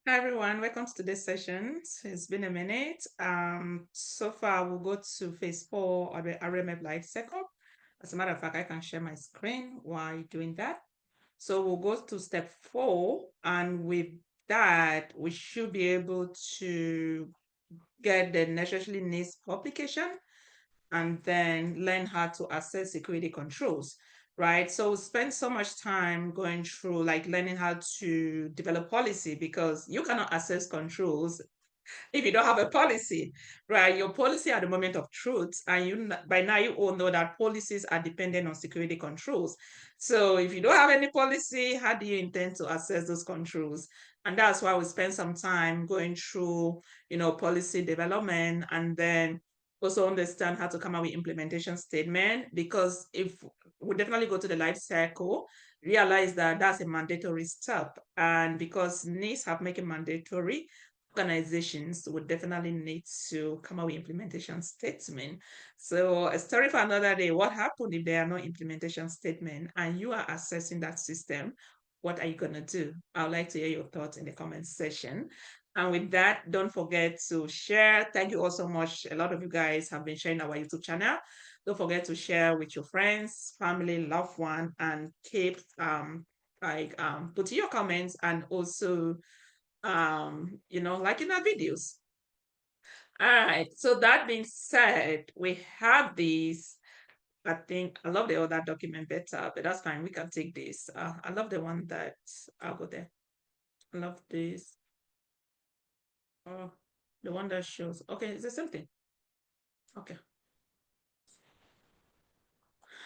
Hi everyone, welcome to today's session. It's been a minute. So far we'll go to phase 4 of the RMF life cycle. As a matter of fact, I can share my screen while doing that. So we'll go to step 4, and with that, we should be able to get the necessary NIST publication and then learn how to access security controls, right? So we spend so much time going through like learning how to develop policy because you cannot access controls if you don't have a policy, right? Your policy at the moment of truth, and by now you all know that policies are dependent on security controls. So if you don't have any policy, how do you intend to access those controls? And that's why we spend some time going through, policy development, and then also understand how to come up with implementation statement. Because if we definitely go to the life cycle, realize that that's a mandatory step, and because NIST have make it mandatory, organizations would definitely need to come up with implementation statement. So a story for another day. What happened if there are no implementation statement and you are assessing that system? What are you going to do? I would like to hear your thoughts in the comment section. And with that, don't forget to share. Thank you all so much. A lot of you guys have been sharing our YouTube channel. Don't forget to share with your friends, family, loved one, and keep putting your comments and also liking our videos. All right. So that being said, we have these. I think I love the other document better, but that's fine. We can take this. I love the one that I'll go there. I love this. Oh, the one that shows. Okay, it's the same thing. Okay.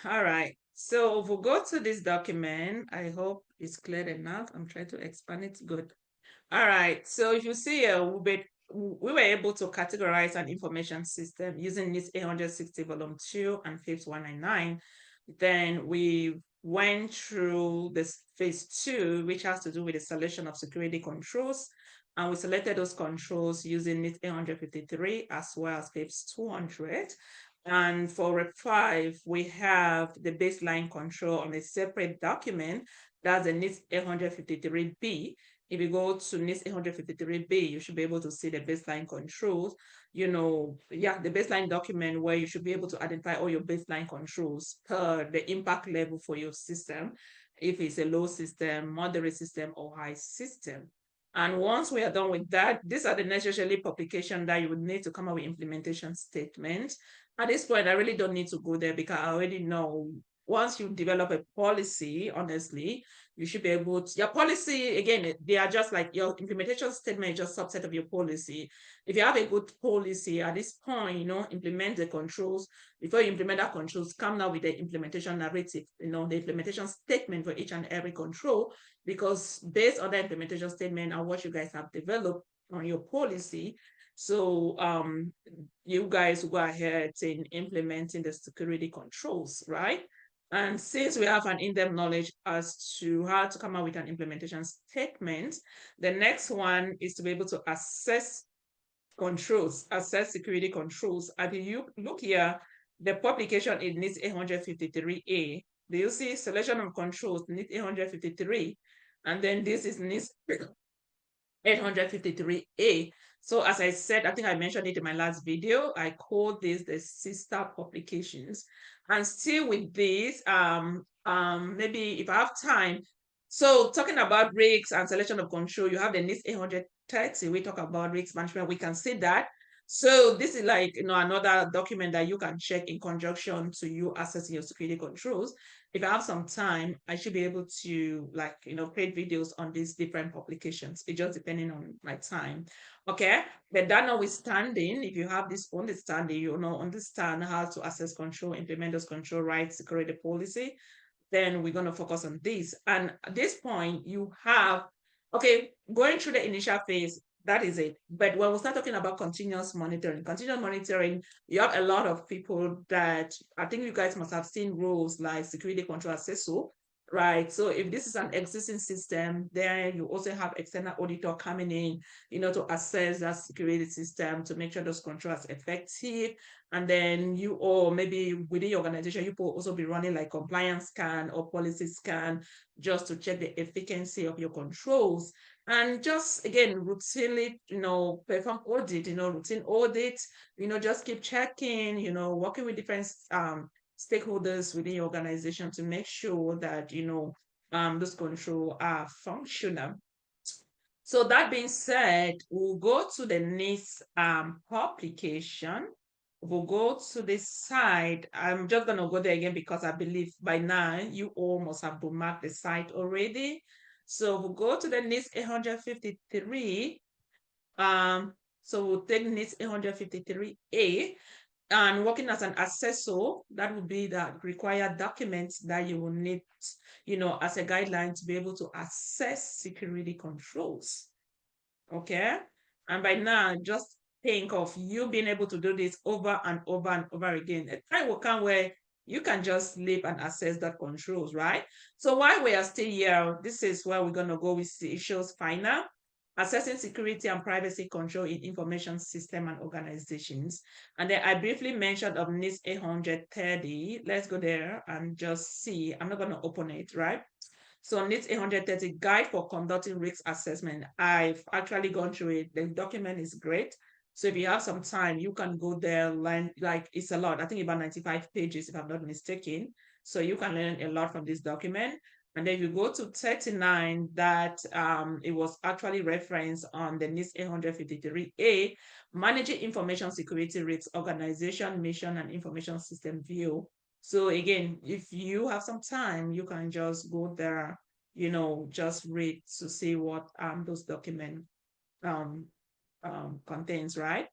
All right. So if we go to this document, I hope it's clear enough. I'm trying to expand it. Good. All right. So if you see here, we were able to categorize an information system using NIST 860 volume 2 and phase 199. Then we went through this phase 2, which has to do with the selection of security controls. And we selected those controls using NIST 853 as well as phase 200. And for Rep 5, we have the baseline control on a separate document. That's the NIST 853B. If you go to NIST 853B, you should be able to see the baseline controls, the baseline document where you should be able to identify all your baseline controls per the impact level for your system, if it's a low system, moderate system, or high system. And once we are done with that, these are the necessary publication that you would need to come up with implementation statements. At this point, I really don't need to go there because I already know once you develop a policy, honestly, you should be able to, your policy, again, they are just like your implementation statement is just subset of your policy. If you have a good policy at this point, implement the controls. Before you implement that controls, come now with the implementation narrative, the implementation statement for each and every control, because based on the implementation statement and what you guys have developed on your policy, so you guys go ahead in implementing the security controls, right? And since we have an in-depth knowledge as to how to come up with an implementation statement, the next one is to be able to assess controls, assess security controls. And if you look here, the publication it needs 853A. Do you see selection of controls needs 853? And then this is needs 853A. So as I said, I think I mentioned it in my last video, I call this the sister publications. And still with this, maybe if I have time. So talking about rigs and selection of control, you have the NIST 830. We talk about rigs management. We can see that. So this is like another document that you can check in conjunction to you accessing your security controls. If I have some time, I should be able to create videos on these different publications. It just depending on my time. Okay. But that notwithstanding, if you have this understanding, understand how to access control, implement those control rights, security policy, then we're going to focus on this. And at this point, you have, okay, going through the initial phase, that is it. But when we start talking about continuous monitoring, you have a lot of people that I think you guys must have seen roles like security control assessor. right? So if this is an existing system, then you also have external auditor coming in, to assess that security system to make sure those controls are effective. And then you, or maybe within your organization, you will also be running like compliance scan or policy scan just to check the efficacy of your controls. And just again, routinely, perform audit, routine audit, just keep checking, working with different stakeholders within your organization to make sure that those control are functional. So that being said, we'll go to the next publication. We'll go to this site. I'm just going to go there again because I believe by now you all must have bookmarked the site already. So we'll go to the NIST 800-53. So we'll take NIST 800-53A, and working as an assessor, that would be the required documents that you will need, as a guideline to be able to assess security controls. Okay. And by now, just think of you being able to do this over and over and over again. A time will come where you can just sleep and assess that controls, right? So while we are still here, this is where we're going to go with the issues final. Assessing security and privacy control in information system and organizations. And then I briefly mentioned of NIST 830. Let's go there and just see. I'm not going to open it, right? So NIST 830 Guide for Conducting Risk Assessment. I've actually gone through it. The document is great. So if you have some time, you can go there, learn, like it's a lot. I think about 95 pages, if I'm not mistaken. So you can learn a lot from this document. And then if you go to 39, that it was actually referenced on the NIST 853A, Managing Information Security Risks, Organization, Mission, and Information System View. So again, if you have some time, you can just go there, just read to see what those document contains, right?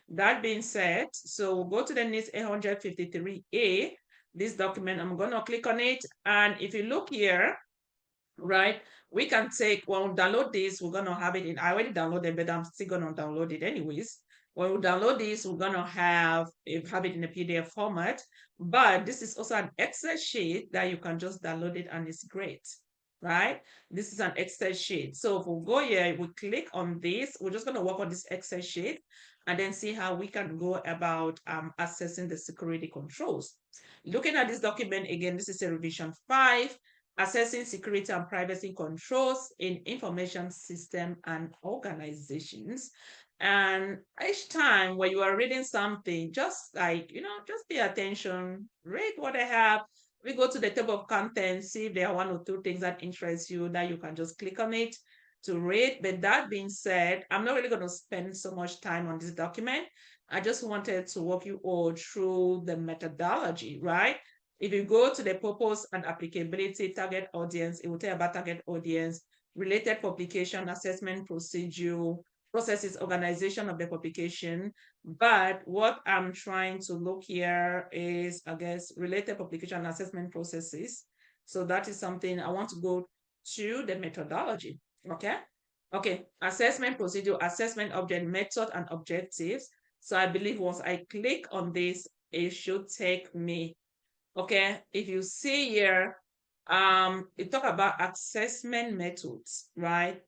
That being said, so we'll go to the NIST 853A. This document, I'm going to click on it. And if you look here, right, we can take, when we download this, we're going to have it in, I already downloaded, but I'm still going to download it anyways. When we download this, we're going to have it in a PDF format, but this is also an Excel sheet that you can just download it and it's great, right? This is an Excel sheet. So if we go here, we click on this, we're just going to work on this Excel sheet and then see how we can go about assessing the security controls. Looking at this document again, this is a revision 5, assessing security and privacy controls in information system and organizations. And each time when you are reading something, just like, just pay attention, read what they have. We go to the table of contents, see if there are one or two things that interest you, that you can just click on it to read. But that being said, I'm not really going to spend so much time on this document. I just wanted to walk you all through the methodology, right? If you go to the purpose and applicability, target audience, it will tell you about target audience, related publication, assessment procedure, processes, organization of the publication. But what I'm trying to look here is, I guess, related publication assessment processes. So that is something I want to go to the methodology. Okay. Okay. Assessment procedure, assessment object, method, and objectives. So I believe once I click on this, it should take me. Okay. If you see here, it talk about assessment methods, right?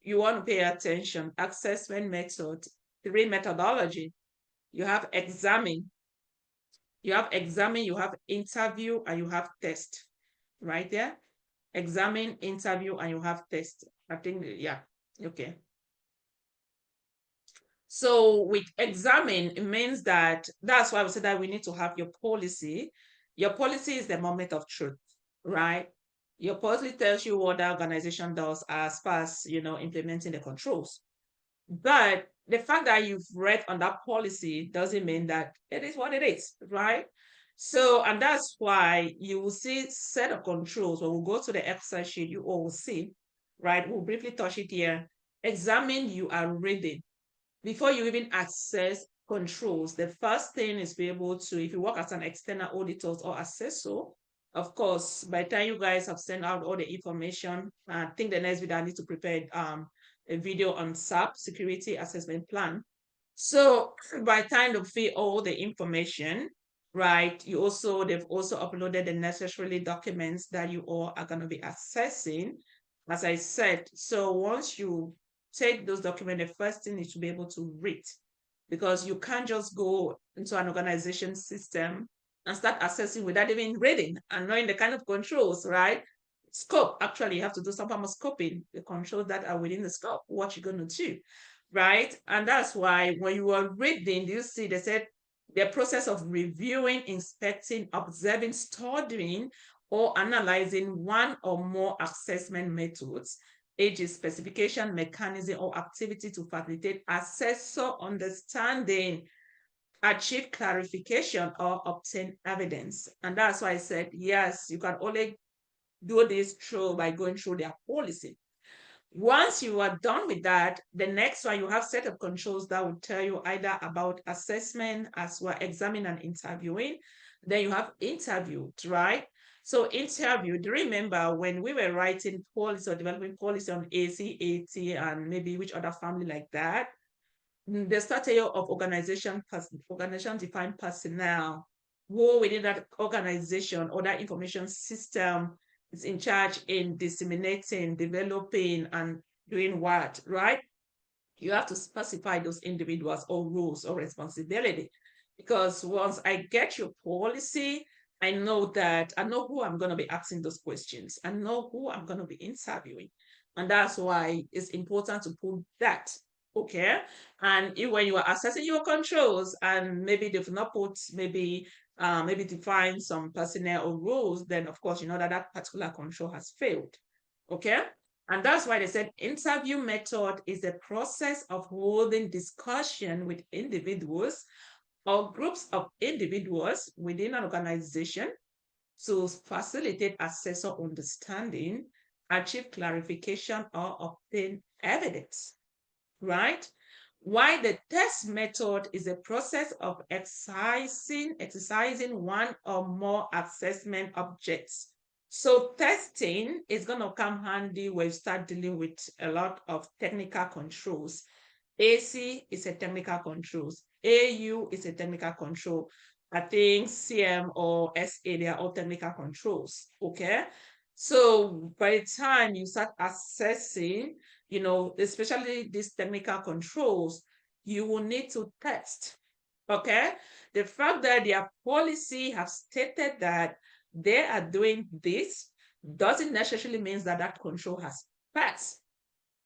You want to pay attention. Assessment method, 3 methodology. You have examine, you have interview, and you have test, right there. Examine, interview, and you have test. I think, yeah, okay. So with examine, it means that's why we said that we need to have your policy. Your policy is the moment of truth, right? Your policy tells you what the organization does as far as, implementing the controls. But the fact that you've read on that policy doesn't mean that it is what it is, right? So, and that's why you will see set of controls. When we go to the Excel sheet, you all will see, right? We'll briefly touch it here. Examine, you are reading. Before you even access controls, the first thing is be able to, if you work as an external auditor or assessor, of course, by the time you guys have sent out all the information, I think the next video I need to prepare a video on SAP security assessment plan. So by the time to fill all the information, right? They've also uploaded the necessary documents that you all are going to be accessing, as I said. So once you take those documents, the first thing is to be able to read, because you can't just go into an organization system and start accessing without even reading and knowing the kind of controls, right? Scope, actually, you have to do some form of scoping, the controls that are within the scope, what you're going to do, right? And that's why when you are reading, you see they said the process of reviewing, inspecting, observing, studying, or analyzing one or more assessment methods, e.g., specification, mechanism, or activity to facilitate assessor understanding, achieve clarification, or obtain evidence. And that's why I said, yes, you can only do this through by going through their policy. Once you are done with that, the next one, you have set of controls that will tell you either about assessment as well, examining and interviewing. Then you have interviewed, right? So interview, do you remember when we were writing policy or developing policy on ACAT and maybe which other family like that? The strategy of organization defined personnel who within that organization or that information system is in charge in disseminating, developing, and doing what, right? You have to specify those individuals or rules or responsibility. Because once I get your policy, I know who I'm going to be asking those questions. I know who I'm going to be interviewing. And that's why it's important to put that. Okay. And when you are assessing your controls and maybe they've not put maybe define some personnel or rules, then of course you know that that particular control has failed. Okay. And that's why they said interview method is a process of holding discussion with individuals or groups of individuals within an organization to facilitate assessor understanding, achieve clarification, or obtain evidence, right? Why the test method is a process of exercising one or more assessment objects. So testing is going to come handy when you start dealing with a lot of technical controls. AC is a technical controls. AU is a technical control. I think CM or SA, they are all technical controls. Okay. So by the time you start assessing, especially these technical controls, you will need to test. Okay. The fact that their policy have stated that they are doing this doesn't necessarily mean that that control has passed.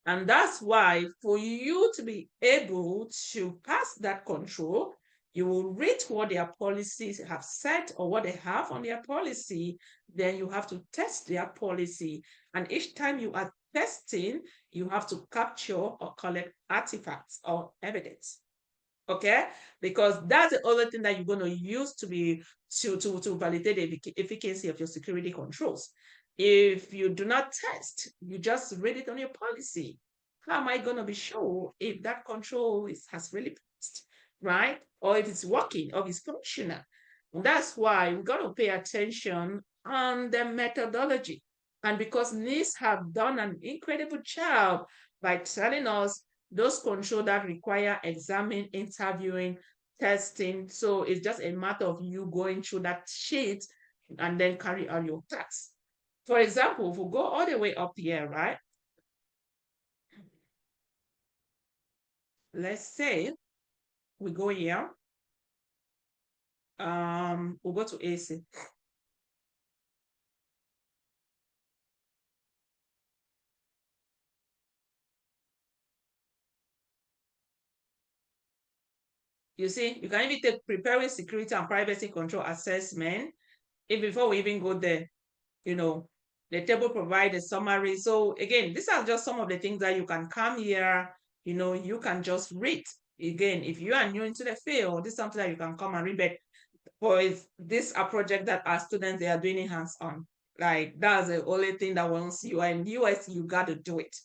And that's why for you to be able to pass that control, you will read what their policies have said or what they have on their policy. Then you have to test their policy. And each time you are testing, you have to capture or collect artifacts or evidence. Okay, because that's the other thing that you're going to use to validate the efficacy of your security controls. If you do not test, you just read it on your policy. How am I going to be sure if that control has really passed, right? Or if it's working, or if it's functional? And that's why we've got to pay attention on the methodology. And because NIST have done an incredible job by telling us those controls that require examining, interviewing, testing. So it's just a matter of you going through that sheet and then carry out your tasks. For example, if we go all the way up here, right? Let's say we go here. We'll go to AC. You see, you can even take preparing security and privacy control assessment. If before we even go there, you know, the table provides a summary. So again, these are just some of the things that you can come here, you can just read. Again, if you are new into the field, this is something that you can come and read. But for this a project that our students, they are doing it hands-on. Like that's the only thing that once you are in US, you got to do it.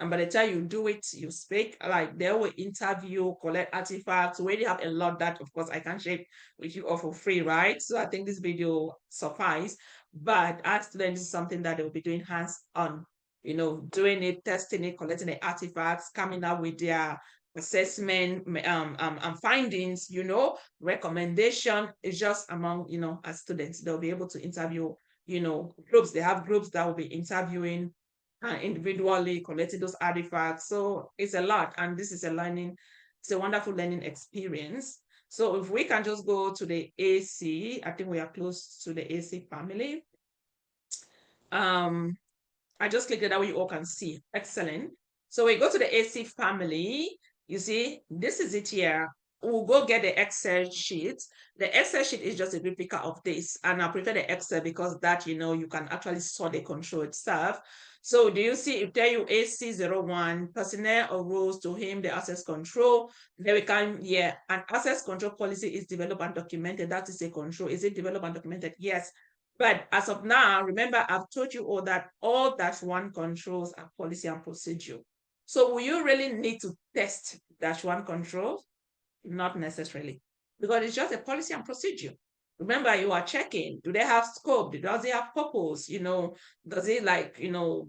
And by the time you do it, you speak, like they will interview, collect artifacts. We already have a lot that, of course, I can share with you all for free, right? So I think this video suffice. But our students, is something that they will be doing hands-on, doing it, testing it, collecting the artifacts, coming up with their assessment findings, recommendation is just among, as students, they'll be able to interview, groups. They have groups that will be interviewing individually, collecting those artifacts. So it's a lot, and this is it's a wonderful learning experience. So if we can just go to the AC, I think we are close to the AC family. I just clicked it that way you all can see. Excellent. So we go to the AC family. You see, this is it here. We'll go get the Excel sheet. The Excel sheet is just a replica of this. And I prefer the Excel because that, you can actually sort the control itself. So do you see, it tell you AC01, personnel or roles to him, the access control. Then we can, an access control policy is developed and documented. That is a control. Is it developed and documented? Yes. But as of now, remember, I've told you all that all -1 controls are policy and procedure. So will you really need to test -1 controls? Not necessarily, because it's just a policy and procedure. Remember, you are checking, do they have scope? Does it have purpose? Does it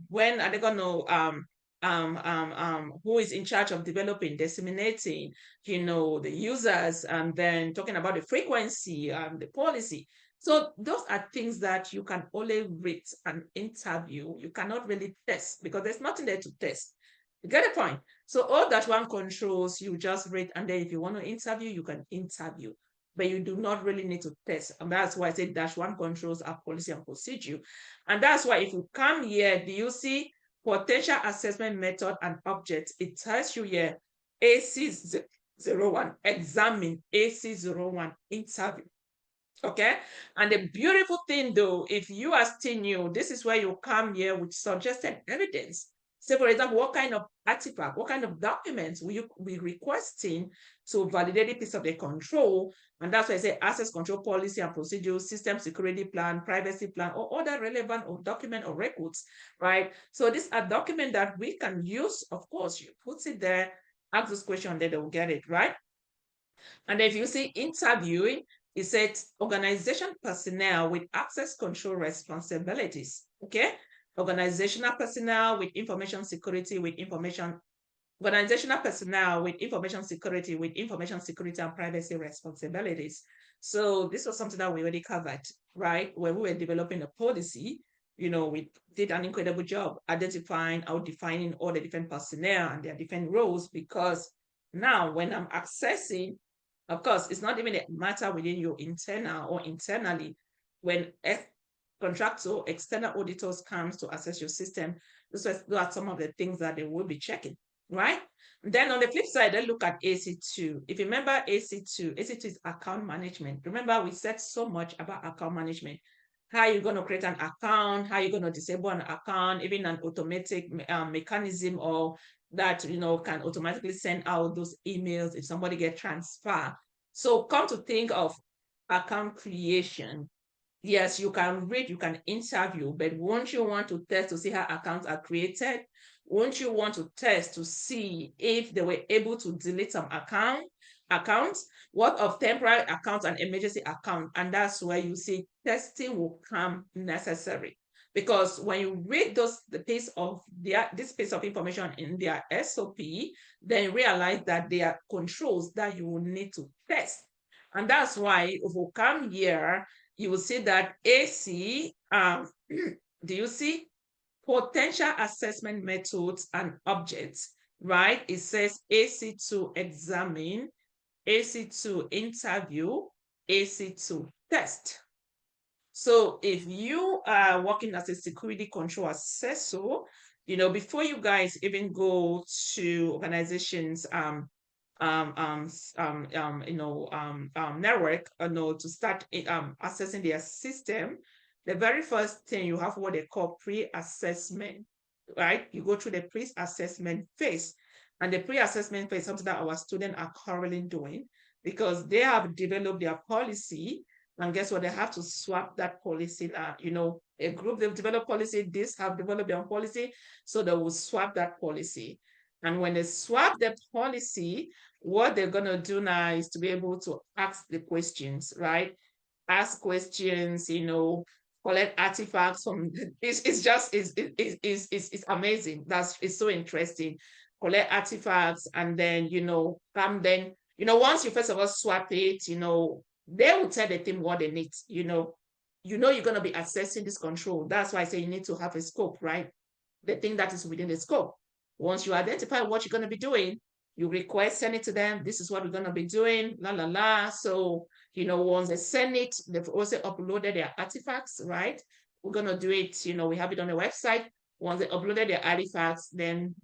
when are they going to who is in charge of developing, disseminating, the users, and then talking about the frequency, the policy. So those are things that you can only read and interview. You cannot really test because there's nothing there to test. You get the point? So all -1 controls, you just read, and then if you want to interview, you can interview. But you do not really need to test. And that's why I said -1 controls are policy and procedure. And that's why if you come here, do you see potential assessment method and object? It tells you here, AC01, examine, AC01, interview. Okay. And the beautiful thing though, if you are still new, this is where you come here with suggested evidence. Say, for example, what kind of artifact, what kind of documents will you be requesting to validate the piece of the control? And that's why I say access control policy and procedure, system security plan, privacy plan, or other relevant or document or records, right? So these are documents that we can use. Of course, you put it there, ask this question, then they will get it, right? And if you see interviewing, it said organization personnel with access control responsibilities. Okay. Organizational personnel with information security, organizational personnel with information security, and privacy responsibilities. So this was something that we already covered, right? When we were developing a policy, we did an incredible job identifying, out defining all the different personnel and their different roles, because now when I'm accessing, of course, it's not even a matter within your internal or internally. When contractor, external auditors comes to assess your system, those are some of the things that they will be checking, right? And then on the flip side, they look at AC2. If you remember AC2 is account management. Remember, we said so much about account management. How you're going to create an account, how you're going to disable an account, even an automatic mechanism or that can automatically send out those emails if somebody gets transferred. So come to think of account creation, yes, you can read, you can interview, but won't you want to test to see how accounts are created? Won't you want to test to see if they were able to delete some accounts? What of temporary accounts and emergency accounts? And that's where you see testing will come necessary. Because when you read this piece of information in their SOP, then you realize that there are controls that you will need to test. And that's why if we come here, you will see that AC, do you see potential assessment methods and objects, right? It says AC2 examine, AC2 interview, AC2 test. So if you are working as a security control assessor, before you guys even go to organizations, network, to start assessing their system, the very first thing you have what they call pre-assessment, right? You go through the pre-assessment phase, and the pre-assessment phase is something that our students are currently doing because they have developed their policy. And guess what? They have to swap that policy. A group, they've developed policy, this have developed their own policy. So they will swap that policy. And when they swap the policy, what they're going to do now is to be able to ask the questions, right? Ask questions, collect artifacts from it's amazing. It's so interesting. collect artifacts, and then, once you first of all swap it, they will tell the team what they need. You're going to be accessing this control. That's why I say you need to have a scope, right? The thing that is within the scope. Once you identify what you're going to be doing, you request, send it to them. This is what we're going to be doing, la, la, la. So, once they send it, they've also uploaded their artifacts, right? We're going to do it, we have it on the website. Once they uploaded their artifacts, then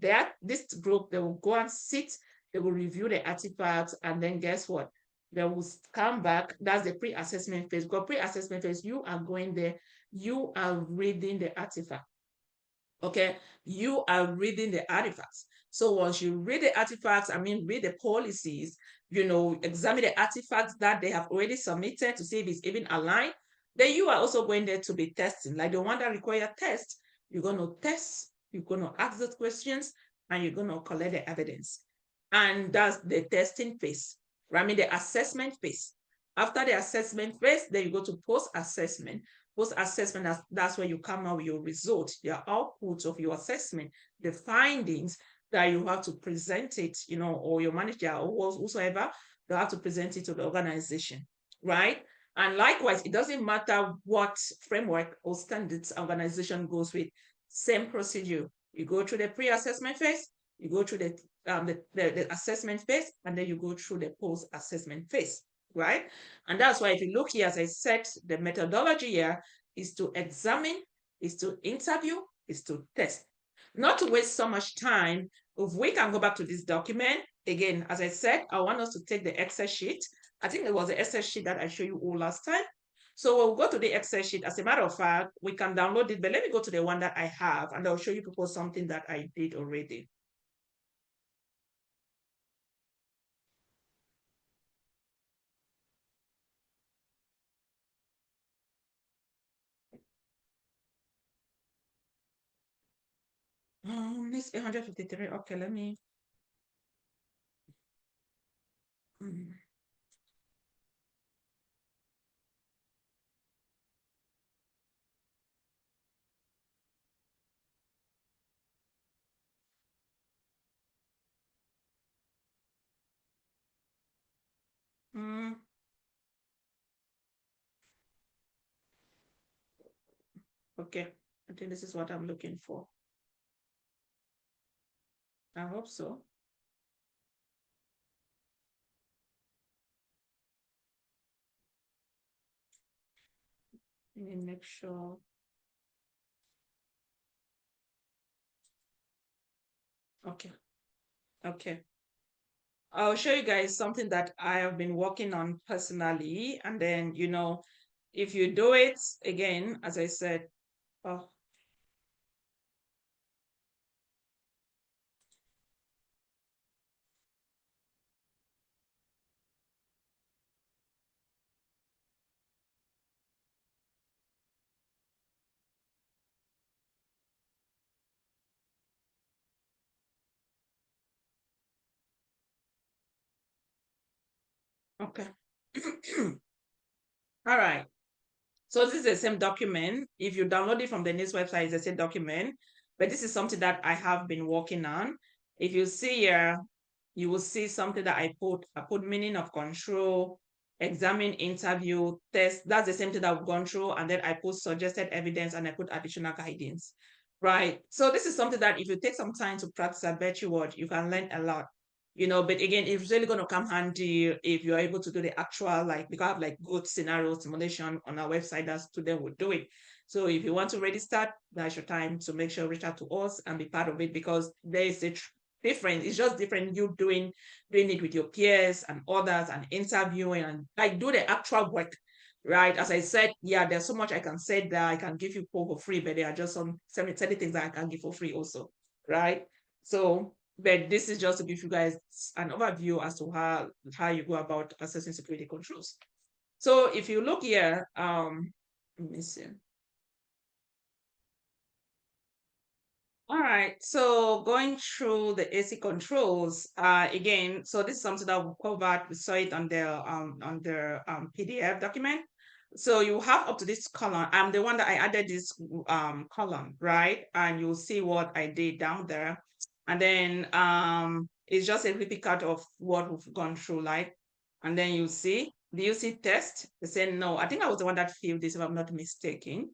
this group, they will go and sit, they will review the artifacts, and then guess what? They will come back. That's the pre-assessment phase. Because pre-assessment phase, you are going there, you are reading the artifact. Okay, you are reading the artifacts. So once you read the artifacts, read the policies, examine the artifacts that they have already submitted to see if it's even aligned, then you are also going there to be testing. Like the one that require test, you're going to test, you're going to ask those questions, and you're going to collect the evidence. And that's the testing phase, the assessment phase. After the assessment phase, then you go to post-assessment. Post-assessment, that's where you come out with your result, your output of your assessment, the findings that you have to present it, or your manager or whosoever, they have to present it to the organization, right? And likewise, it doesn't matter what framework or standards organization goes with, same procedure. You go through the pre-assessment phase, you go through the assessment phase, and then you go through the post-assessment phase, right? And that's why if you look here, as I said, the methodology here is to examine, is to interview, is to test. Not to waste so much time, if we can go back to this document, again, as I said, I want us to take the Excel sheet. I think it was the Excel sheet that I showed you all last time. So we'll go to the Excel sheet. As a matter of fact, we can download it, but let me go to the one that I have, and I'll show you people something that I did already. NIST 800-53. Okay, let me. Okay, I think this is what I'm looking for. I hope so. Let me make sure. Okay, okay. I'll show you guys something that I have been working on personally. And then, if you do it again, as I said, oh, okay. All right. So this is the same document. If you download it from the NIST website, it's the same document. But this is something that I have been working on. If you see here, you will see something that I put meaning of control, examine, interview, test. That's the same thing that we've gone through. And then I put suggested evidence and I put additional guidance. Right. So this is something that if you take some time to practice, I bet you can learn a lot. But again, it's really going to come handy if you're able to do the actual, like, we have like good scenario simulation on our website that students would do it. So if you want to already start, that's your time to make sure reach out to us and be part of it, because there is a different, it's just different you doing it with your peers and others and interviewing and like do the actual work, right? As I said, yeah, there's so much I can say that I can give you for free, but there are just some 30 things that I can give for free also, right? So, but this is just to give you guys an overview as to how you go about assessing security controls. So if you look here, let me see. All right, so going through the AC controls, again, so this is something that we covered, we saw it on the PDF document. So you have up to this column. I'm the one that I added this column, right? And you'll see what I did down there. And then it's just a replica of what we've gone through, like, and then you see, do you see test? They say no. I think I was the one that filled this, if I'm not mistaken.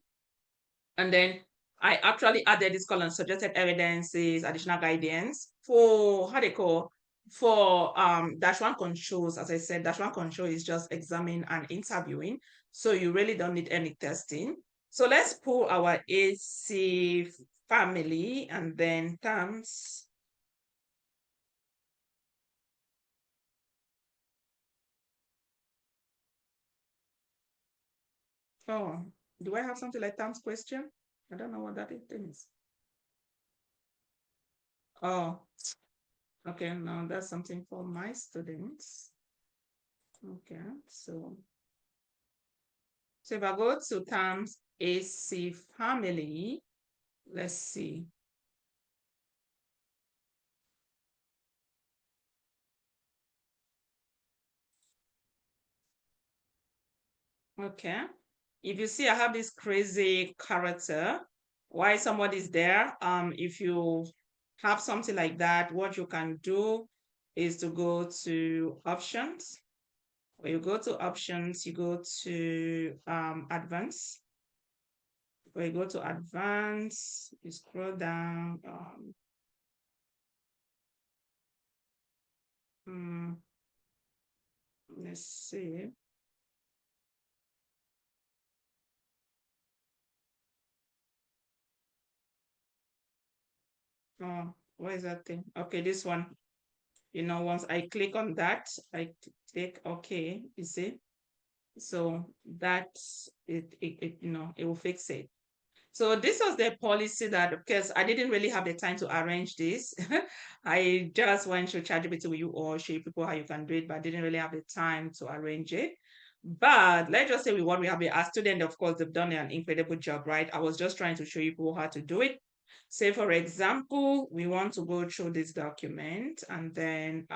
And then I actually added this column, suggested evidences, additional guidance for how they call for dash one controls. As I said, dash one control is just examining and interviewing. So you really don't need any testing. So let's pull our AC family and then terms. Oh, do I have something like terms question? I don't know what that is. Oh, okay, no, that's something for my students. Okay, so if I go to terms AC family, let's see. Okay, if you see I have this crazy character, why somebody's there, if you have something like that, what you can do is to go to options. When you go to options, you go to advanced. When you go to advanced, you scroll down. Hmm, let's see. Oh, what is that thing? Okay, this one. Once I click on that, I click OK, you see? So that it will fix it. So this was the policy that, because I didn't really have the time to arrange this. I just went to ChatGPT with you or show people how you can do it, but I didn't really have the time to arrange it. But let's just say with what we have here, as student, of course, they've done an incredible job, right? I was just trying to show you people how to do it. Say, for example, we want to go through this document, and then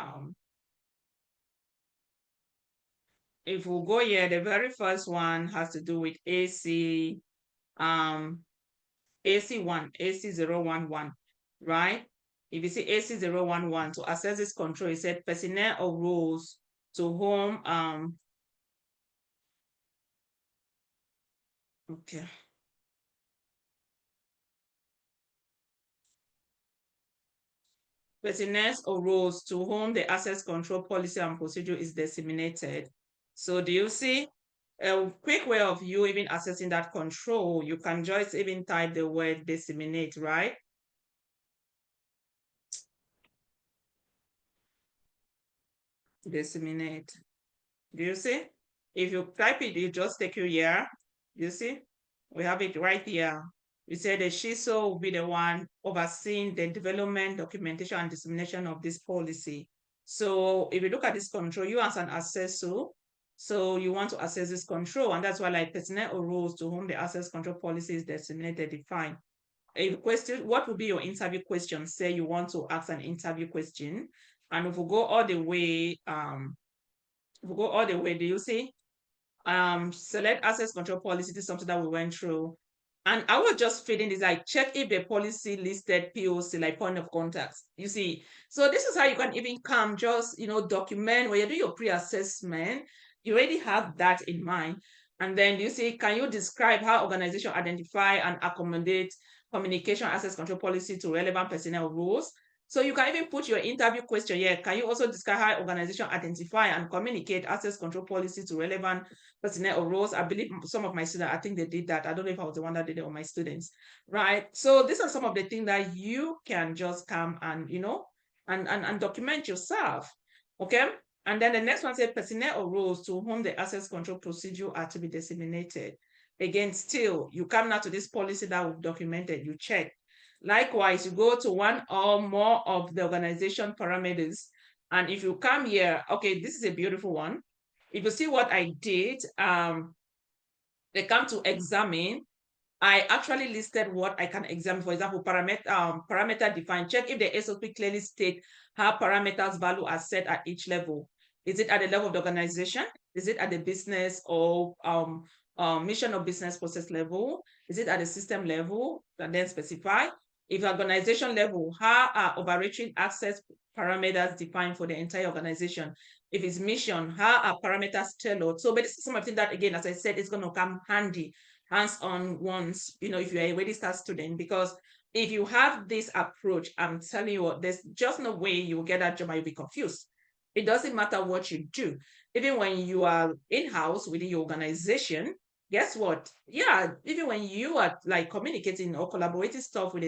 if we go here, the very first one has to do with AC, um, AC1, AC011, right? If you see AC011, to access this control, it said personnel or roles to whom, okay. Personnel or roles to whom the access control policy and procedure is disseminated. So do you see a quick way of you even accessing that control? You can just even type the word disseminate, right? Disseminate. Do you see? If you type it, it just take you here. You see? We have it right here. We said the SHISO will be the one overseeing the development, documentation, and dissemination of this policy. So if you look at this control, you as an assessor, so you want to assess this control, and that's why like personnel or roles to whom the access control policy is disseminated, defined. A question, what would be your interview question? Say you want to ask an interview question, and if we go all the way, do you see? Select access control policy. This is something that we went through. And I was just feeding this, like check if the policy listed POC, like point of contact. You see, so this is how you can even come just, document when you do your pre-assessment, you already have that in mind. And then you see, can you describe how organization identify and accommodate communication access control policy to relevant personnel rules? So you can even put your interview question here. Can you also describe how organization identify and communicate access control policy to relevant personnel or roles? I believe some of my students, I think they did that. I don't know if I was the one that did it or my students, right? So these are some of the things that you can just come and, and document yourself, okay? And then the next one says personnel or roles to whom the access control procedure are to be disseminated. Again, still, you come now to this policy that we've documented, you check. Likewise, you go to one or more of the organization parameters. And if you come here, okay, this is a beautiful one. If you see what I did, they come to examine. I actually listed what I can examine. For example, parameter defined. Check if the SOP clearly state how parameters value are set at each level. Is it at the level of the organization? Is it at the business or mission or business process level? Is it at the system level? And then specify. If organization level, how are overarching access parameters defined for the entire organization? If it's mission, how are parameters tailored? So, but this is some of the things that, again, as I said, it's going to come handy, hands-on once, if you're a registered student, because if you have this approach, I'm telling you what, there's just no way you will get that job and you'll be confused. It doesn't matter what you do. Even when you are in-house within your organization, guess what? Yeah, even when you are like communicating or collaborating stuff with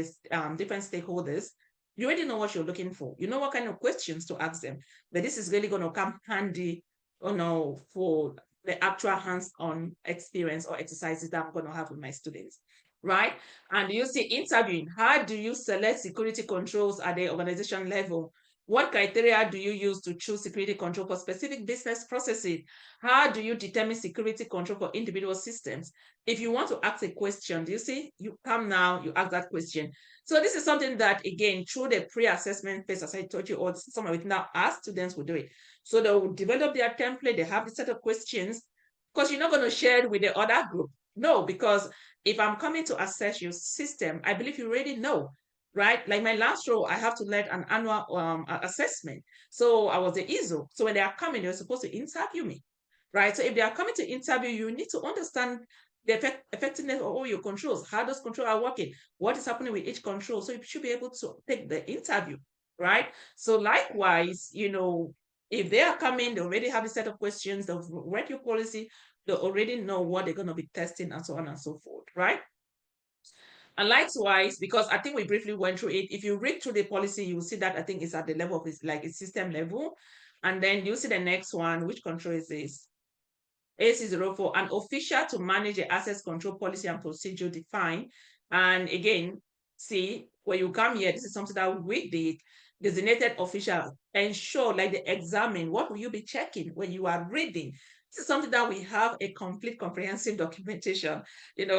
different stakeholders, you already know what you're looking for. You know what kind of questions to ask them. But this is really going to come handy, for the actual hands-on experience or exercises that I'm going to have with my students, right? And you see interviewing, how do you select security controls at the organization level? What criteria do you use to choose security control for specific business processes? How do you determine security control for individual systems? If you want to ask a question, do you see, you come now, you ask that question. So this is something that, again, through the pre-assessment phase, as I told you, or some of it now, our students will do it. So they will develop their template, they have the set of questions, because you're not going to share it with the other group. No, because if I'm coming to assess your system, I believe you already know, right? Like my last role, I have to lead an annual assessment. So I was the ISO. So when they are coming, they're supposed to interview me, right? So if they are coming to interview, you need to understand the effectiveness of all your controls, how those controls are working, what is happening with each control. So you should be able to take the interview, right? So likewise, if they are coming, they already have a set of questions, they've read your policy, they already know what they're going to be testing and so on and so forth, right? And likewise, because I think we briefly went through it, if you read through the policy, you will see that I think it's at the level of like a system level. And then you see the next one, which control is this? AC04, an official to manage the access control policy and procedure defined. And again, see, when you come here, this is something that we did. Designated official, ensure, like they examine, what will you be checking when you are reading? This is something that we have a complete comprehensive documentation.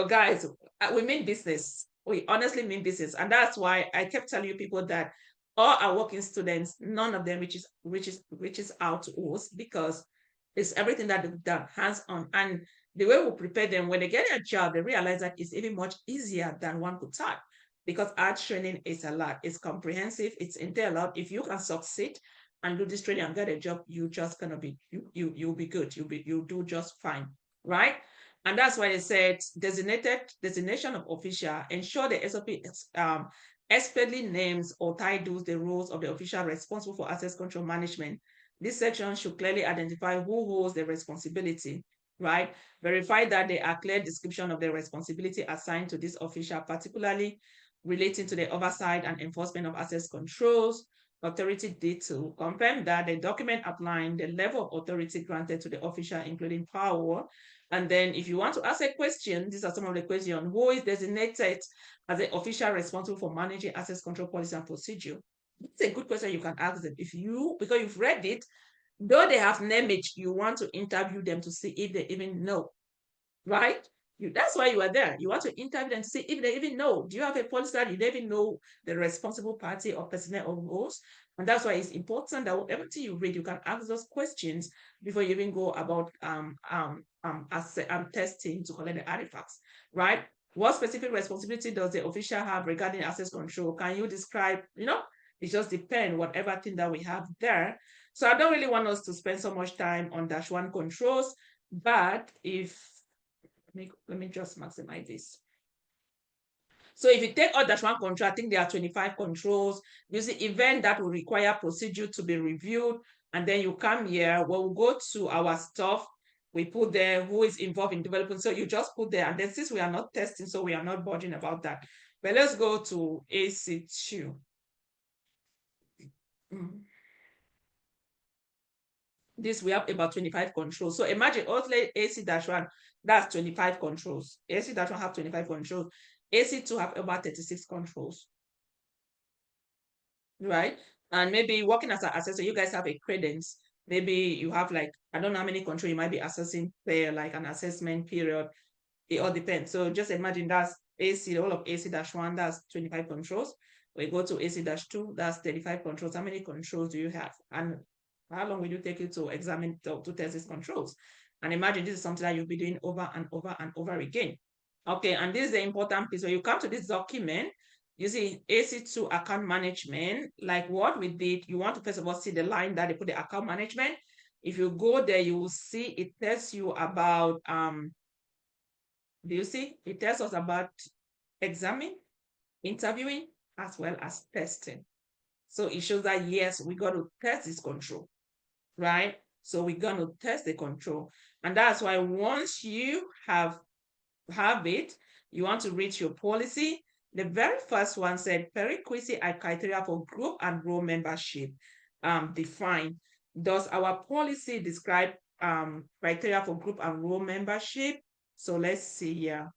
Guys, we mean business. We honestly mean business. And that's why I kept telling you people that all our working students, none of them reaches out to us, because it's everything that they've done hands-on. And the way we prepare them, when they get a job, they realize that it's even much easier than one could thought, because our training is a lot. It's comprehensive. It's entail a lot. If you can succeed and do this training and get a job, you'll be good. You'll do just fine, right? And that's why they said designation of official, ensure the SOP expertly names or titles the roles of the official responsible for access control management. This section should clearly identify who holds the responsibility, right? Verify that there are clear description of the responsibility assigned to this official, particularly relating to the oversight and enforcement of access controls. Authority detail. Confirm that the document outline the level of authority granted to the official, including power. And then if you want to ask a question, these are some of the questions. Who is designated as the official responsible for managing access control policy and procedure? It's a good question you can ask them. Because you've read it, though they have named it, you want to interview them to see if they even know, right? That's why you are there. You want to interview them to see if they even know. Do you have a policy that you don't even know the responsible party or personnel or roles? And that's why it's important that whatever you read, you can ask those questions before you even go about testing to collect the artifacts, right? What specific responsibility does the official have regarding access control? Can you describe, it just depends, whatever thing that we have there. So I don't really want us to spend so much time on -1 controls, but let me just maximize this. So if you take all -1 control, I think there are 25 controls. You see event that will require procedure to be reviewed. And then you come here, we'll go to our stuff. We put there who is involved in development. So you just put there. And then since we are not testing, so we are not bothering about that. But let's go to AC2. This we have about 25 controls. So imagine only AC-1, that's 25 controls. AC-1 have 25 controls. AC2 have about 36 controls. Right? And maybe working as an assessor, you guys have a credence. Maybe you have like, I don't know how many controls you might be assessing per like an assessment period. It all depends. So just imagine that's AC, all of AC-1, that's 25 controls. We go to AC-2, that's 35 controls. How many controls do you have? And how long will you take it to examine, to test these controls? And imagine this is something that you'll be doing over and over and over again. Okay, and this is the important piece. When you come to this document, You see, AC2 account management, like what we did, you want to first of all see the line that they put the account management. If you go there, you will see it tells you about, do you see? It tells us about examining, interviewing, as well as testing. So it shows that, yes, we got to test this control, right? So we're going to test the control. And that's why once you have it, you want to reach your policy. The very first one said prerequisite and criteria for group and role membership defined. Does our policy describe criteria for group and role membership? So let's see here.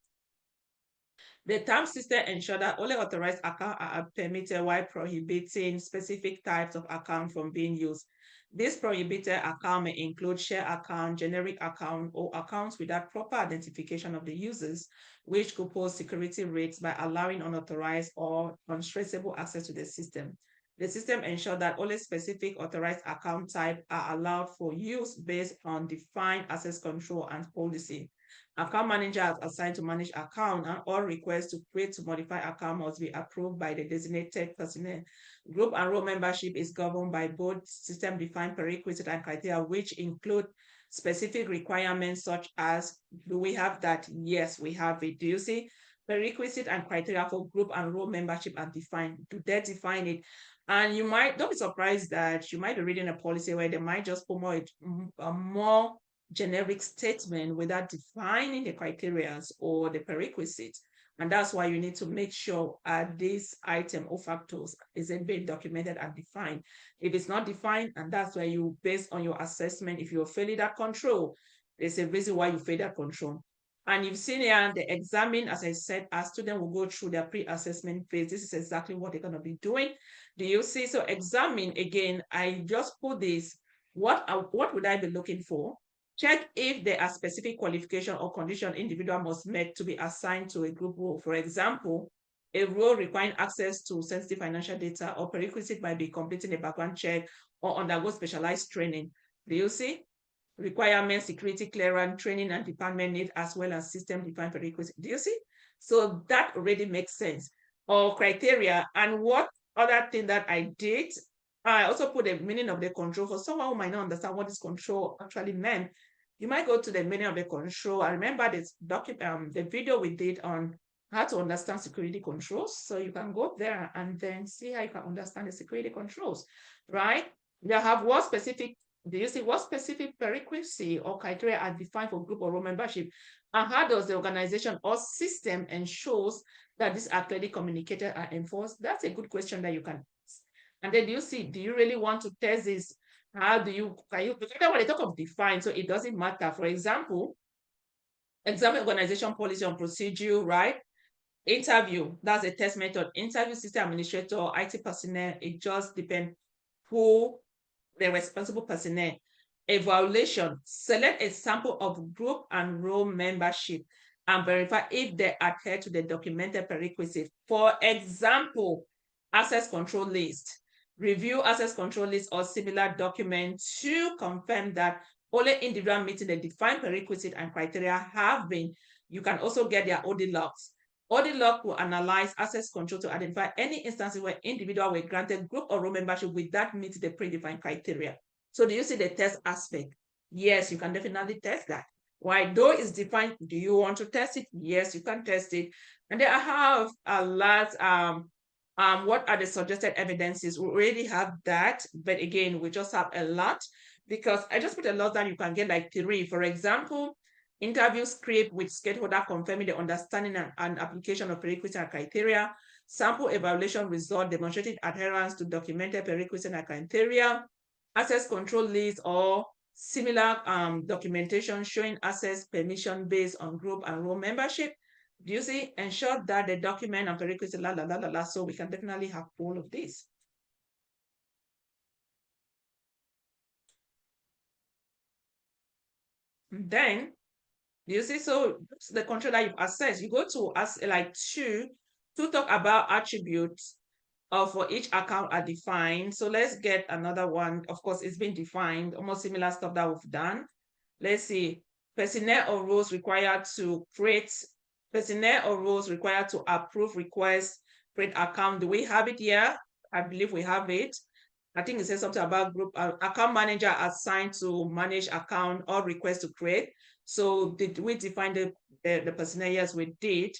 The term system ensure that only authorized accounts are permitted while prohibiting specific types of accounts from being used. This prohibited account may include share account, generic account, or accounts without proper identification of the users, which could pose security risks by allowing unauthorized or untraceable access to the system. The system ensures that only specific authorized account types are allowed for use based on defined access control and policy. Account manager is assigned to manage account, and all requests to create to modify account must be approved by the designated personnel. Group and role membership is governed by both system-defined prerequisites and criteria, which include specific requirements such as, do we have that? Yes, we have it. Do you see? Prerequisite and criteria for group and role membership are defined. Do they define it? And you might, don't be surprised that you might be reading a policy where they might just put more generic statement without defining the criteria or the prerequisites. And that's why you need to make sure this item or factors isn't being documented and defined. If it's not defined, and that's where you, based on your assessment, if you're failing that control, there's a reason why you failed that control. And you've seen here the examine, as I said, our student will go through their pre-assessment phase. This is exactly what they're going to be doing. Do you see? So examine, again, I just put this. What would I be looking for? Check if there are specific qualification or condition individual must meet to be assigned to a group role. For example, a role requiring access to sensitive financial data or prerequisite might be completing a background check or undergo specialized training. Do you see? Requirements, security clearance, training and department need, as well as system-defined prerequisites. Do you see? So that already makes sense. Or criteria. And what other thing that I did, I also put the meaning of the control for someone who might not understand what this control actually meant. You might go to the meaning of the control. I remember this the video we did on how to understand security controls. So you can go there and then see how you can understand the security controls, right? You have what specific, do you see what specific prerequisite or criteria are defined for group or role membership? And how does the organization or system ensures that these are clearly communicated and enforced? That's a good question that you can ask. And then do you see, do you really want to test this? How do you, because when they talk of define, so it doesn't matter. For example, examine organization policy and procedure, right? Interview, that's a test method. Interview system administrator, IT personnel, it just depends who the responsible personnel. Evaluation, select a sample of group and role membership and verify if they adhere to the documented prerequisites. For example, access control list. Review access control list or similar document to confirm that only individual meeting the defined prerequisite and criteria have been. You can also get their audit logs. Audit log will analyze access control to identify any instances where individuals were granted group or role membership without meeting the predefined criteria. So do you see the test aspect? Yes, you can definitely test that. Why? Though it's defined, do you want to test it? Yes, you can test it. And then I have a lot, what are the suggested evidences? We already have that, but again, we just have a lot because I just put a lot that you can get like 3. For example, interview script with stakeholder confirming the understanding and application of prerequisite and criteria, sample evaluation result demonstrating adherence to documented prerequisite and criteria, access control list or similar documentation showing access permission based on group and role membership. Do you see? Ensure that the document and prerequisite, so we can definitely have all of this. And then, do you see? So the control that you've assessed, you go to like to talk about attributes for each account are defined. So let's get another one. Of course, it's been defined, almost similar stuff that we've done. Let's see. Personnel or roles required to create, personnel or roles required to approve requests create account. Do we have it here? I believe we have it. I think it says something about group account manager assigned to manage account or request to create. So did we define the personnel? Yes, we did.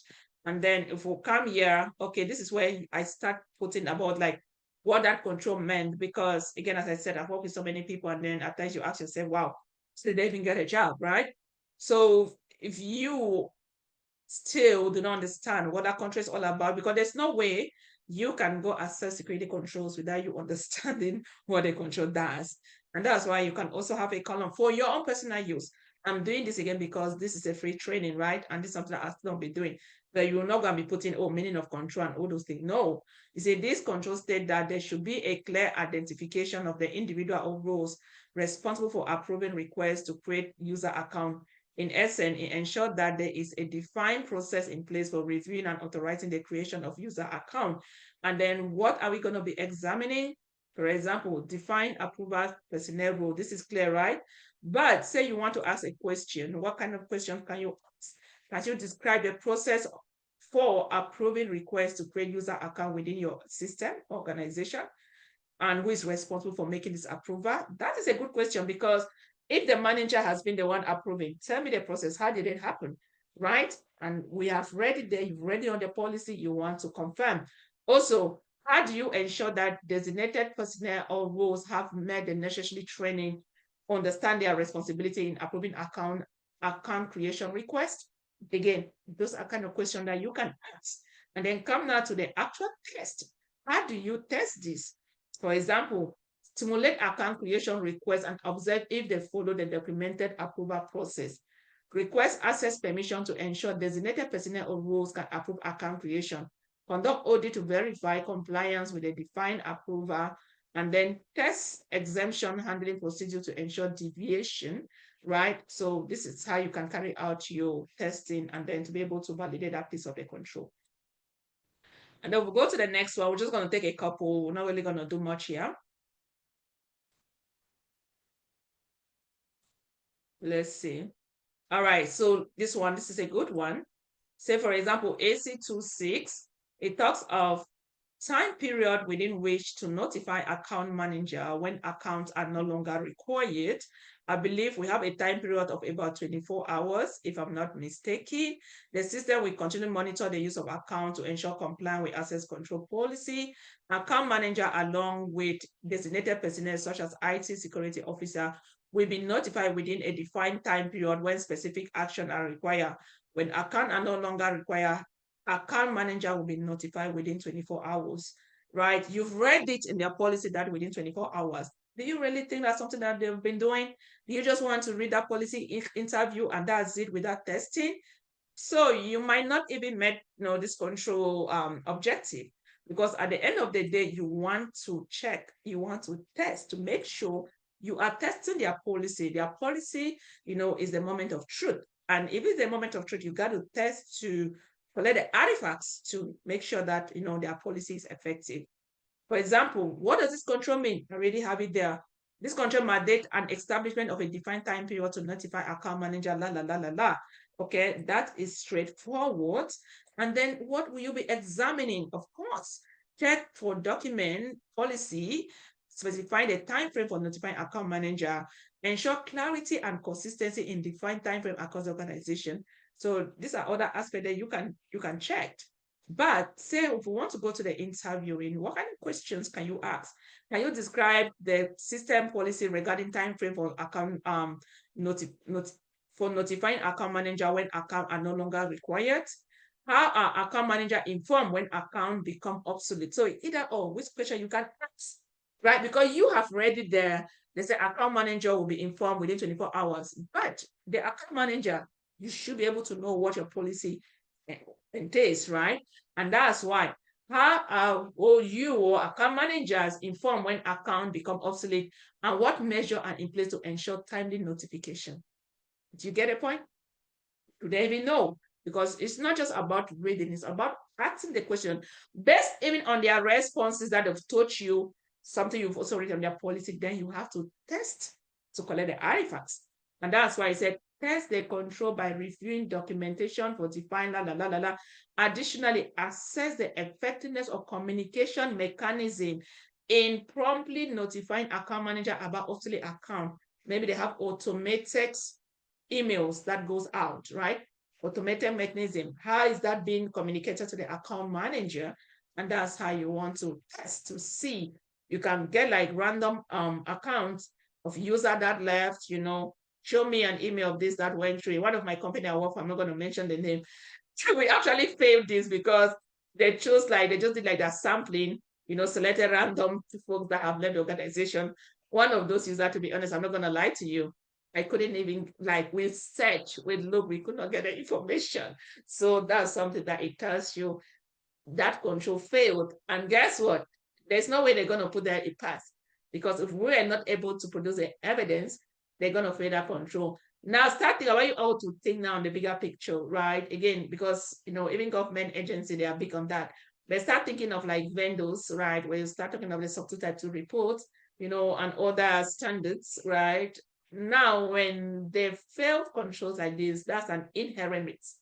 And then if we come here, okay, this is where I start putting about like what that control meant. Because again, as I said, I've worked with so many people, and then at times you ask yourself, wow, so they even get a job, right? So if you still do not understand what that control is all about, because there's no way you can go access security controls without you understanding what the control does. And that's why you can also have a column for your own personal use. I'm doing this again because this is a free training, right? And this is something that I'll still be doing. That you're not going to be putting, oh, meaning of control and all those things. No. You see, this control state that there should be a clear identification of the individual or roles responsible for approving requests to create user account. In essence, it ensures that there is a defined process in place for reviewing and authorizing the creation of user account. And then what are we going to be examining? For example, define approval personnel role. This is clear, right? But say you want to ask a question. What kind of question can you ask? Can you describe the process for approving requests to create user account within your system, organization? And who is responsible for making this approval? That is a good question, because if the manager has been the one approving, tell me the process. How did it happen? Right? And we have read it there. You've read it on the policy. You want to confirm. Also, how do you ensure that designated personnel or roles have met the necessary training, understand their responsibility in approving account creation request? Again, those are kind of questions that you can ask. And then come now to the actual test. How do you test this? For example, stimulate account creation requests and observe if they follow the documented approval process. Request access permission to ensure designated personnel or roles can approve account creation. Conduct audit to verify compliance with the defined approval, and then test exemption handling procedure to ensure deviation, right? So this is how you can carry out your testing and then to be able to validate that piece of the control. And then we'll go to the next one. We're just going to take a couple. We're not really going to do much here. Let's see. All right, so this is a good one. Say, for example, AC26, it talks of time period within which to notify account manager when accounts are no longer required. I believe we have a time period of about 24 hours, if I'm not mistaken. The system will continue to monitor the use of account to ensure compliance with access control policy. Account manager, along with designated personnel such as IT security officer, will be notified within a defined time period when specific action are required. When account are no longer required, account manager will be notified within 24 hours, right? You've read it in their policy that within 24 hours. Do you really think that's something that they've been doing? Do you just want to read that policy interview and that's it without testing? So you might not even met this control objective, because at the end of the day, you want to check, you want to test to make sure you are testing their policy. Their policy, is the moment of truth. And if it's the moment of truth, you got to test to collect the artifacts to make sure that their policy is effective. For example, what does this control mean? I already have it there. This control mandate an establishment of a defined time period to notify account manager, la, la, la, la, la. Okay, that is straightforward. And then what will you be examining? Of course, check for document policy, specify the time frame for notifying account manager, ensure clarity and consistency in defined time frame across the organization. So these are other aspects that you can check. But say if we want to go to the interviewing, what kind of questions can you ask? Can you describe the system policy regarding time frame for account for notifying account manager when account are no longer required? How are account manager informed when account become obsolete? So either or, which question you can ask, right? Because you have read it there. They say account manager will be informed within 24 hours, but the account manager, you should be able to know what your policy entails, right? And that's why how will you or account managers inform when account become obsolete, and what measure are in place to ensure timely notification? Do you get a point? Do they even know? Because it's not just about reading, it's about asking the question based even on their responses that they've taught you something you've also read on their policy. Then you have to test to collect the artifacts. And that's why I said test the control by reviewing documentation for defined Additionally, assess the effectiveness of communication mechanism in promptly notifying account manager about obsolete account. Maybe they have automated emails that goes out, right? Automated mechanism. How is that being communicated to the account manager? And that's how you want to test to see. You can get like random accounts of user that left, show me an email of this that went through. One of my company I work for, I'm not going to mention the name. We actually failed this because they just did like that sampling, selected random folks that have left the organization. One of those users, to be honest, I'm not going to lie to you, I couldn't even, like, we search, we look, we could not get the information. So that's something that it tells you that control failed. And guess what? There's no way they're going to put that it pass. Because if we are not able to produce the evidence, they're going to fail that control. Now, starting, I want you all to think now on the bigger picture, right? Again, because, even government agency, they are big on that. They start thinking of like vendors, right? Where you start talking of the SOC 2 Type 2 reports, and other standards, right? Now, when they fail controls like this, that's an inherent risk.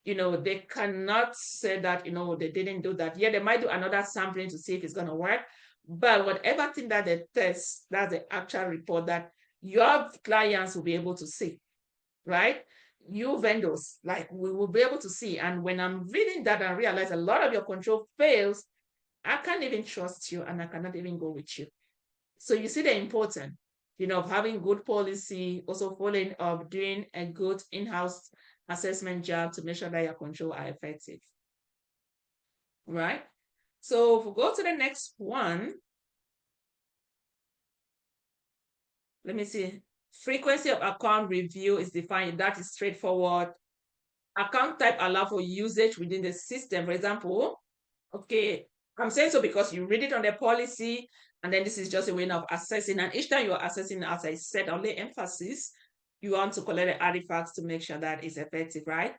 They cannot say that, they didn't do that. Yeah, they might do another sampling to see if it's going to work. But whatever thing that they test, that's the actual report that your clients will be able to see, right? You vendors, like, we will be able to see. And when I'm reading that and realize a lot of your control fails, I can't even trust you and I cannot even go with you. So you see the importance, of having good policy, also following up, doing a good in-house assessment job to make sure that your control are effective, right? So if we go to the next one, let me see. Frequency of account review is defined. That is straightforward. Account type allow for usage within the system. For example, okay, I'm saying so because you read it on the policy, and then this is just a way of assessing. And each time you're assessing, as I said, only emphasis, you want to collect the artifacts to make sure that it's effective, right?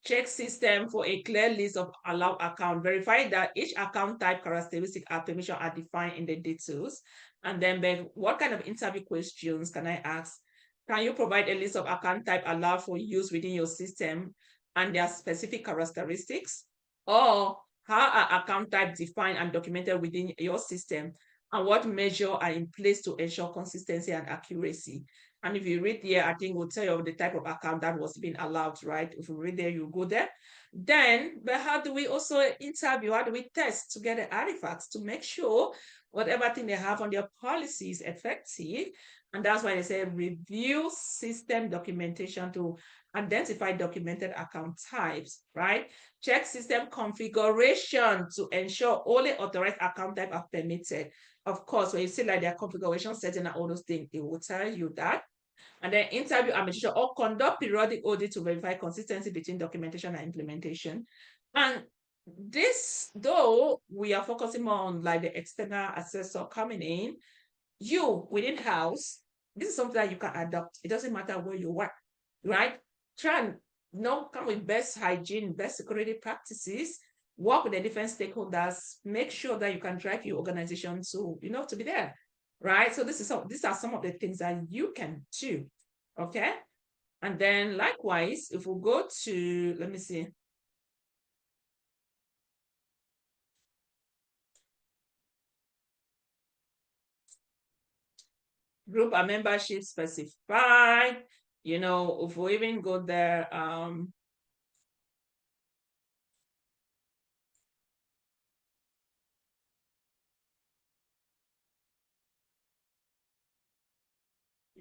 Check system for a clear list of allowed account. Verify that each account type characteristic or permission are defined in the details. And then, what kind of interview questions can I ask? Can you provide a list of account type allowed for use within your system and their specific characteristics? Or how are account type defined and documented within your system? And what measures are in place to ensure consistency and accuracy? And if you read here, I think we'll tell you the type of account that was being allowed, right? If you read there, you go there. Then, but how do we also interview? How do we test to get the artifacts to make sure whatever thing they have on their policy is effective? And that's why they say review system documentation to identify documented account types, right? Check system configuration to ensure only authorized account type are permitted. Of course, when you see like their configuration setting and all those things, it will tell you that. And then interview administration or conduct periodic audit to verify consistency between documentation and implementation. And this, though we are focusing more on like the external assessor coming in, you within house, this is something that you can adopt. It doesn't matter where you work, right? Try and come with best hygiene, best security practices, work with the different stakeholders, make sure that you can drive your organization to, to be there, right? So these are some of the things that you can do, okay? And then likewise, if we go to, let me see. Group and membership specified, if we even go there,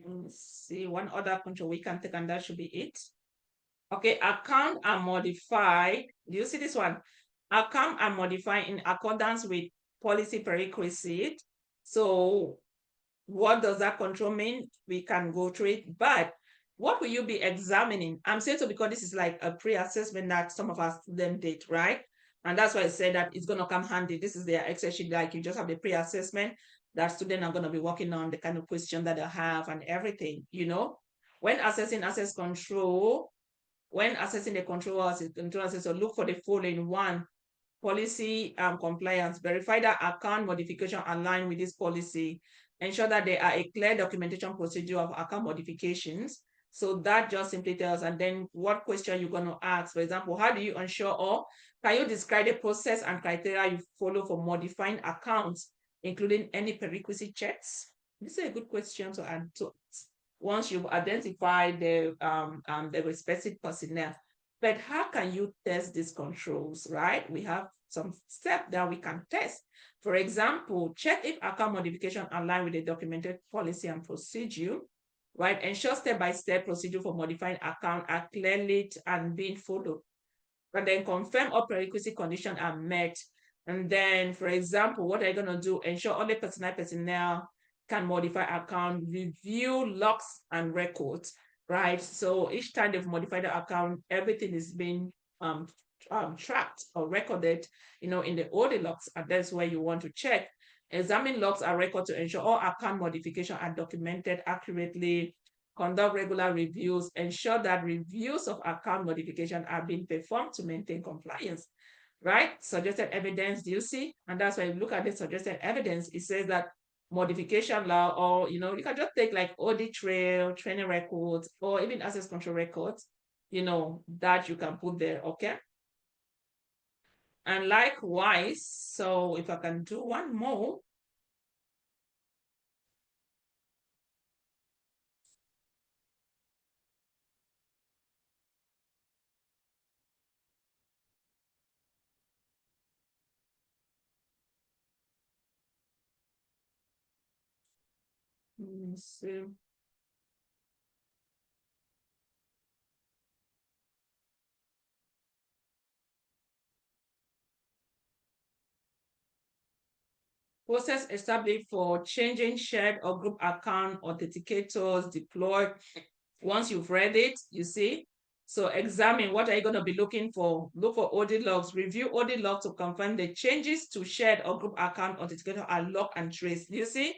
let's see, one other control we can take, and that should be it. Okay, account and modify. Do you see this one? Account and modify in accordance with policy prerequisite. So what does that control mean? We can go through it, but what will you be examining? I'm saying so because this is like a pre-assessment that some of our students did, right? And that's why I said that it's going to come handy. This is their Excel sheet, like you just have the pre-assessment that students are going to be working on, the kind of question that they have and everything, When assessing access control, when assessing the control assessor, look for the following: one, policy compliance. Verify that account modification align with this policy. Ensure that there are a clear documentation procedure of account modifications. So that just simply tells, and then what question you're going to ask. For example, how do you ensure, or can you describe the process and criteria you follow for modifying accounts, including any prerequisite checks? This is a good question to add to once you've identified the respective personnel. But how can you test these controls, right? We have some steps that we can test. For example, check if account modification align with the documented policy and procedure, right? Ensure step-by-step procedure for modifying account are clearly and being followed. And then confirm all prerequisite conditions are met. And then, for example, what are you going to do? Ensure only personnel can modify account, review logs and records, right? So each time they've modified the account, everything is being tracked or recorded, in the audit logs, and that's where you want to check. Examine logs and records to ensure all account modifications are documented accurately. Conduct regular reviews, ensure that reviews of account modification are being performed to maintain compliance, right? Suggested evidence, do you see? And that's why you look at the suggested evidence, it says that modification law, or, you can just take like audit trail, training records, or even access control records, that you can put there, okay? And likewise, so if I can do one more, let me see. Process established for changing shared or group account authenticators deployed. Once you've read it, you see. So examine what are you going to be looking for. Look for audit logs. Review audit logs to confirm the changes to shared or group account authenticator are locked and traced. You see?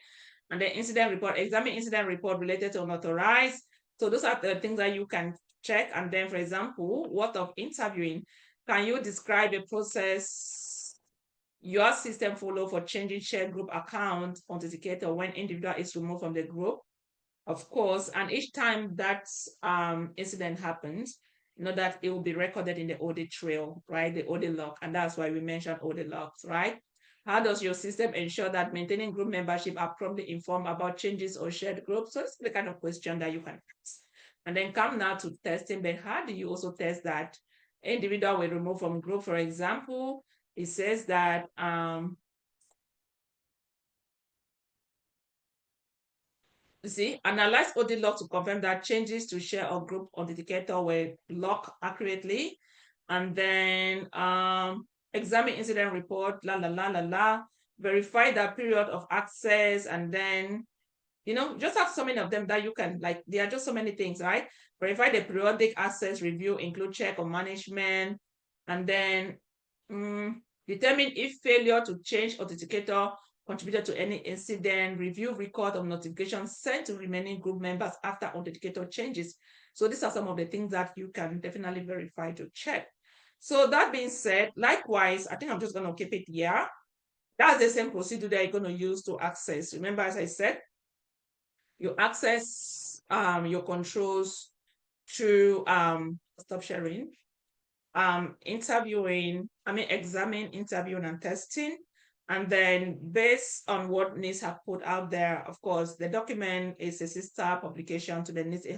And then incident report. Examine incident report related to unauthorized. So those are the things that you can check. And then, for example, what of interviewing? Can you describe a process your system follow for changing shared group account authenticator when individual is removed from the group? Of course, and each time that incident happens, that it will be recorded in the audit trail, right? The audit log, and that's why we mentioned audit logs, right? How does your system ensure that maintaining group membership are promptly informed about changes or shared groups? So it's the kind of question that you can ask. And then come now to testing, but how do you also test that individual will remove from group? For example, it says that see, analyze audit log to confirm that changes to share or group authenticator were logged accurately. And then examine incident report, verify the period of access, and then, just have so many of them that you can, like, there are just so many things, right? Verify the periodic access review, include check on management, and then determine if failure to change authenticator contributed to any incident, review record of notifications sent to remaining group members after authenticator changes. So these are some of the things that you can definitely verify to check. So that being said, likewise, I think I'm just going to keep it here. That's the same procedure that you're going to use to access. Remember, as I said, you access your controls through stop sharing, examine, interviewing, and testing. And then based on what NIST have put out there, of course, the document is a sister publication to the NIST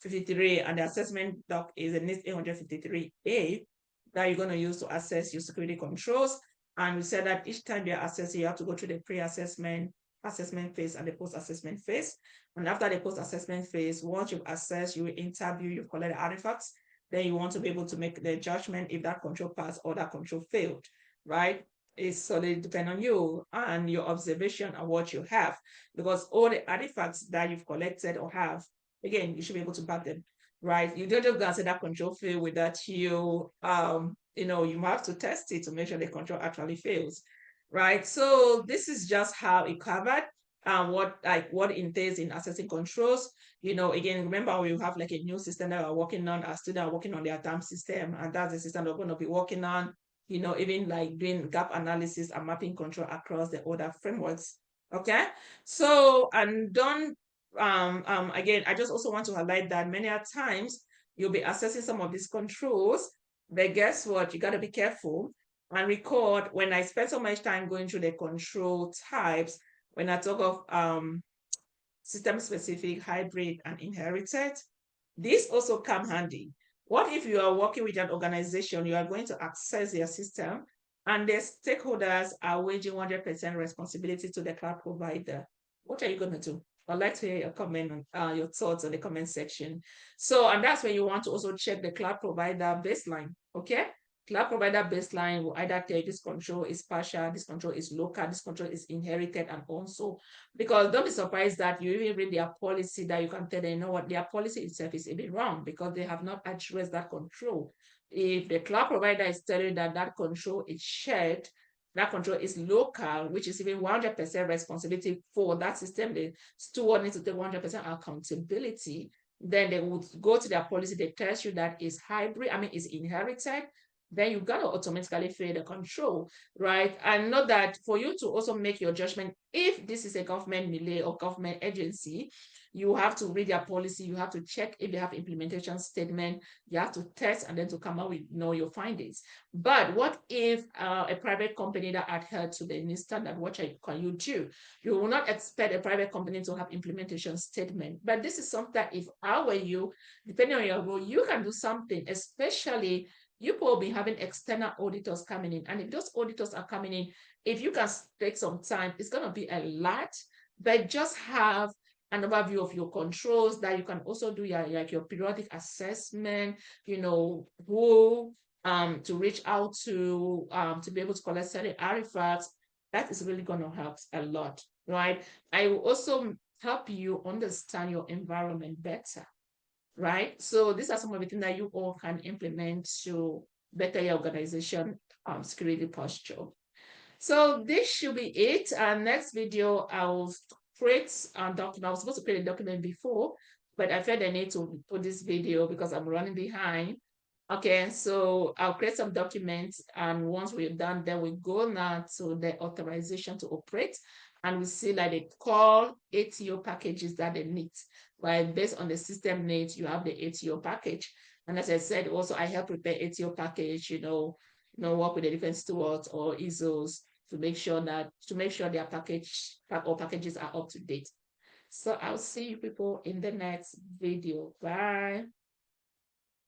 800-53, and the assessment doc is a NIST 800-53A that you're going to use to assess your security controls. And we said that each time you're assessing, you have to go through the pre-assessment, assessment phase, and the post-assessment phase. And after the post-assessment phase, once you've assessed, you will interview, you collect the artifacts, then you want to be able to make the judgment if that control passed or that control failed, right? It's solely depend on you and your observation of what you have, because all the artifacts that you've collected or have, again, you should be able to back them, right? You don't just go and say that control failed without you, you have to test it to make sure the control actually fails, right? So this is just how it covered what it entails in assessing controls. Again, remember we have like a new system that we're working on. Our students are working on their TAM system, and that's the system we're going to be working on. Even like doing gap analysis and mapping control across the other frameworks. Okay, so I'm done again, I just also want to highlight that many a times you'll be accessing some of these controls, but guess what? You got to be careful and record. When I spend so much time going through the control types, when I talk of system specific, hybrid, and inherited, this also come handy. What if you are working with an organization, you are going to access their system and the stakeholders are waging 100% responsibility to the cloud provider? What are you going to do? I'd like to hear your comment on your thoughts on the comment section. So, and that's when you want to also check the cloud provider baseline, okay? Cloud provider baseline will either tell you this control is partial, this control is local, this control is inherited, and also, because don't be surprised that you even read their policy that you can tell them, you know what, their policy itself is even wrong because they have not addressed that control. If the cloud provider is telling that that control is shared, that control is local, which is even 100% responsibility for that system, the steward needs to take 100% accountability, then they would go to their policy, they tell you that is hybrid, I mean, is inherited, then you got to automatically fail the control, right? And know that for you to also make your judgment, if this is a government melee or government agency, you have to read their policy, you have to check if they have implementation statement, you have to test and then to come out with your findings. But what if a private company that adhered to the NIST standard, what can you do? You will not expect a private company to have implementation statement. But this is something that if I were you, depending on your role, you can do something, especially you will be having external auditors coming in. And if those auditors are coming in, if you can take some time, it's going to be a lot, but just have an overview of your controls that you can also do your periodic assessment, who to reach out to be able to collect certain artifacts. That is really going to help a lot, right? I will also help you understand your environment better, right? So these are some of the things that you all can implement to better your organization security posture. So this should be it. Next video, I'll create a document. I was supposed to create a document before, but I felt I need to put this video because I'm running behind. Okay, so I'll create some documents, and once we're done, then we go now to the authorization to operate, and we see like the core ATO packages that they need. Right, based on the system needs, you have the ATO package. And as I said, also I help prepare ATO package, work with the different stewards or ISOs to make sure their package or packages are up to date. So I'll see you people in the next video. Bye.